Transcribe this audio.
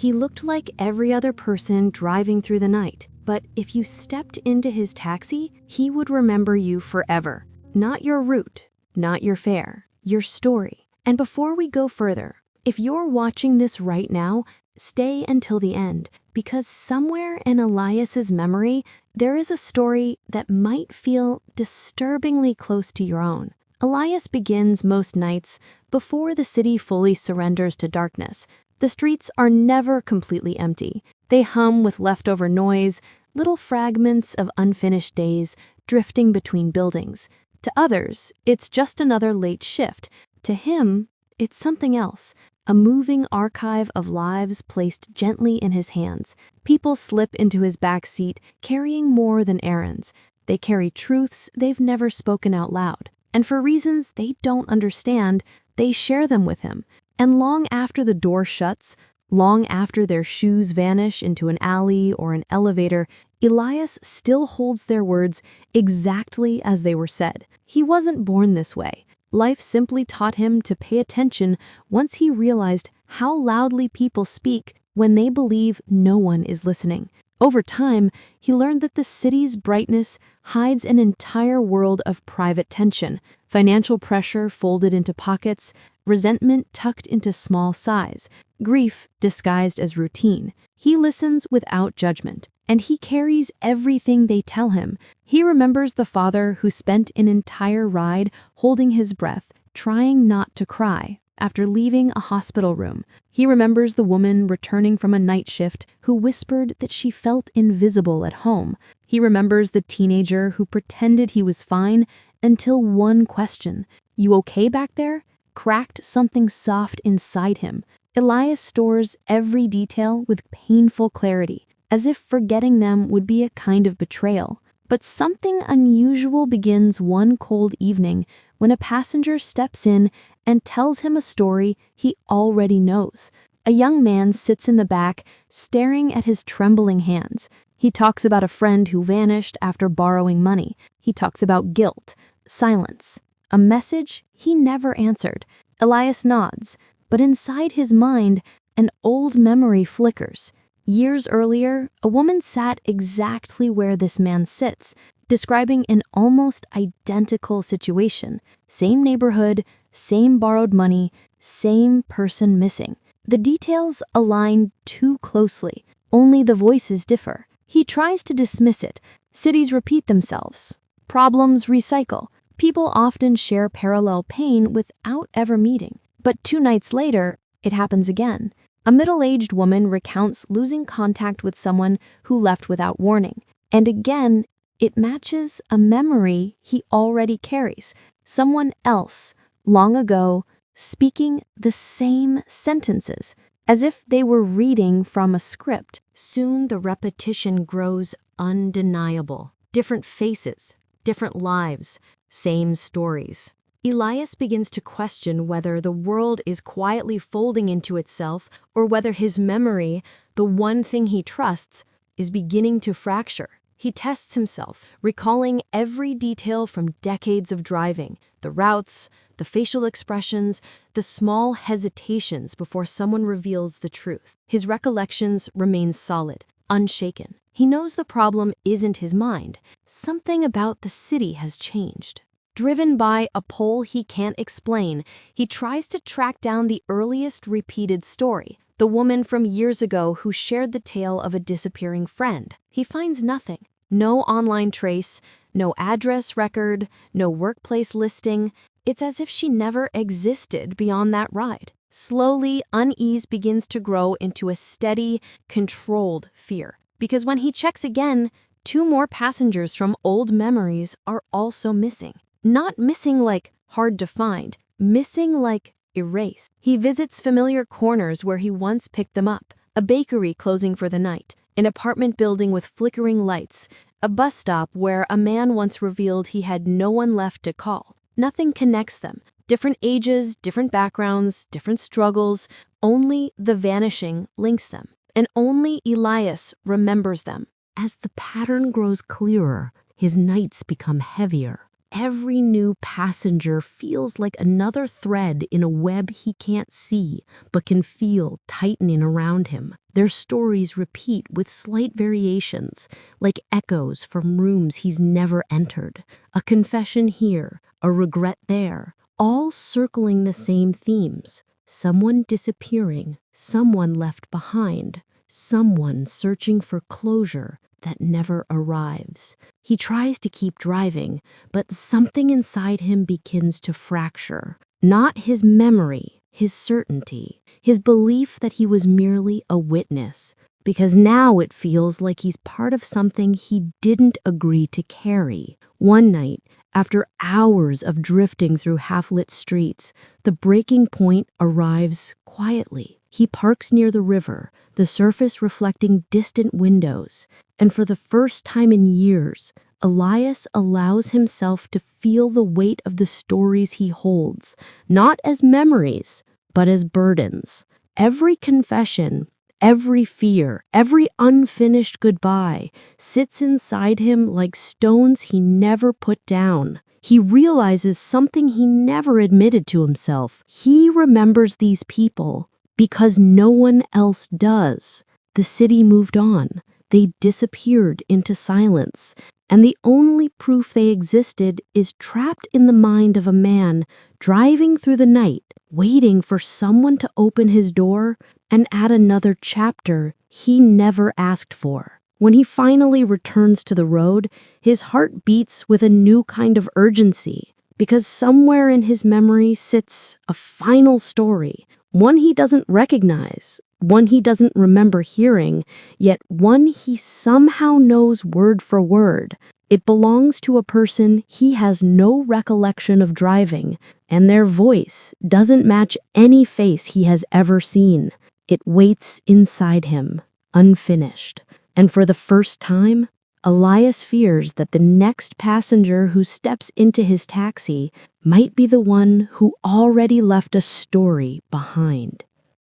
He looked like every other person driving through the night, but if you stepped into his taxi, he would remember you forever. Not your route, not your fare, your story. And before we go further, if you're watching this right now, stay until the end, because somewhere in Elias's memory, there is a story that might feel disturbingly close to your own. Elias begins most nights before the city fully surrenders to darkness. The streets are never completely empty. They hum with leftover noise, little fragments of unfinished days drifting between buildings. To others, it's just another late shift. To him, it's something else, a moving archive of lives placed gently in his hands. People slip into his back seat, carrying more than errands. They carry truths they've never spoken out loud. And for reasons they don't understand, they share them with him. And long after the door shuts, long after their shoes vanish into an alley or an elevator, Elias still holds their words exactly as they were said. He wasn't born this way. Life simply taught him to pay attention once he realized how loudly people speak when they believe no one is listening. Over time, he learned that the city's brightness hides an entire world of private tension, financial pressure folded into pockets, resentment tucked into small sighs, grief disguised as routine. He listens without judgment, and he carries everything they tell him. He remembers the father who spent an entire ride holding his breath, trying not to cry after leaving a hospital room. He remembers the woman returning from a night shift who whispered that she felt invisible at home. He remembers the teenager who pretended he was fine until one question, "You okay back there?" cracked something soft inside him. Elias stores every detail with painful clarity, as if forgetting them would be a kind of betrayal. But something unusual begins one cold evening when a passenger steps in and tells him a story he already knows. A young man sits in the back, staring at his trembling hands. He talks about a friend who vanished after borrowing money. He talks about guilt, silence, a message he never answered. Elias nods, but inside his mind, an old memory flickers. Years earlier, a woman sat exactly where this man sits, describing an almost identical situation. Same neighborhood, same borrowed money, same person missing. The details align too closely, only the voices differ. He tries to dismiss it. Cities repeat themselves. Problems recycle. People often share parallel pain without ever meeting. But 2 nights later, it happens again. A middle-aged woman recounts losing contact with someone who left without warning. And again, it matches a memory he already carries. Someone else, long ago, speaking the same sentences, as if they were reading from a script. Soon the repetition grows undeniable. Different faces, different lives, same stories. Elias begins to question whether the world is quietly folding into itself or whether his memory, the one thing he trusts, is beginning to fracture. He tests himself, recalling every detail from decades of driving, the routes, the facial expressions, the small hesitations before someone reveals the truth. His recollections remain solid, unshaken. He knows the problem isn't his mind. Something about the city has changed. Driven by a pull he can't explain, he tries to track down the earliest repeated story, the woman from years ago who shared the tale of a disappearing friend. He finds nothing. No online trace, no address record, no workplace listing. It's as if she never existed beyond that ride. Slowly, unease begins to grow into a steady, controlled fear. Because when he checks again, 2 more passengers from old memories are also missing. Not missing like hard to find, missing like erased. He visits familiar corners where he once picked them up, a bakery closing for the night, an apartment building with flickering lights, a bus stop where a man once revealed he had no one left to call. Nothing connects them. Different ages, different backgrounds, different struggles. Only the vanishing links them. And only Elias remembers them. As the pattern grows clearer, his nights become heavier. every new passenger feels like another thread in a web he can't see but can feel tightening around him. Their stories repeat with slight variations, like echoes from rooms he's never entered. A confession here, a regret there, all circling the same themes. Someone disappearing, someone left behind, someone searching for closure that never arrives. He tries to keep driving, but something inside him begins to fracture. Not his memory, his certainty, his belief that he was merely a witness, because now it feels like he's part of something he didn't agree to carry. One night, after hours of drifting through half-lit streets, the breaking point arrives quietly. He parks near the river, the surface reflecting distant windows, and for the first time in years, Elias allows himself to feel the weight of the stories he holds, not as memories, but as burdens. Every confession, every fear, every unfinished goodbye sits inside him like stones he never put down. He realizes something he never admitted to himself. He remembers these people because no one else does. The city moved on. They disappeared into silence, and the only proof they existed is trapped in the mind of a man driving through the night, waiting for someone to open his door and add another chapter he never asked for. When he finally returns to the road, his heart beats with a new kind of urgency, because somewhere in his memory sits a final story, one he doesn't recognize, one he doesn't remember hearing, yet one he somehow knows word for word. It belongs to a person he has no recollection of driving, and their voice doesn't match any face he has ever seen. It waits inside him, unfinished. And for the first time, Elias fears that the next passenger who steps into his taxi might be the one who already left a story behind.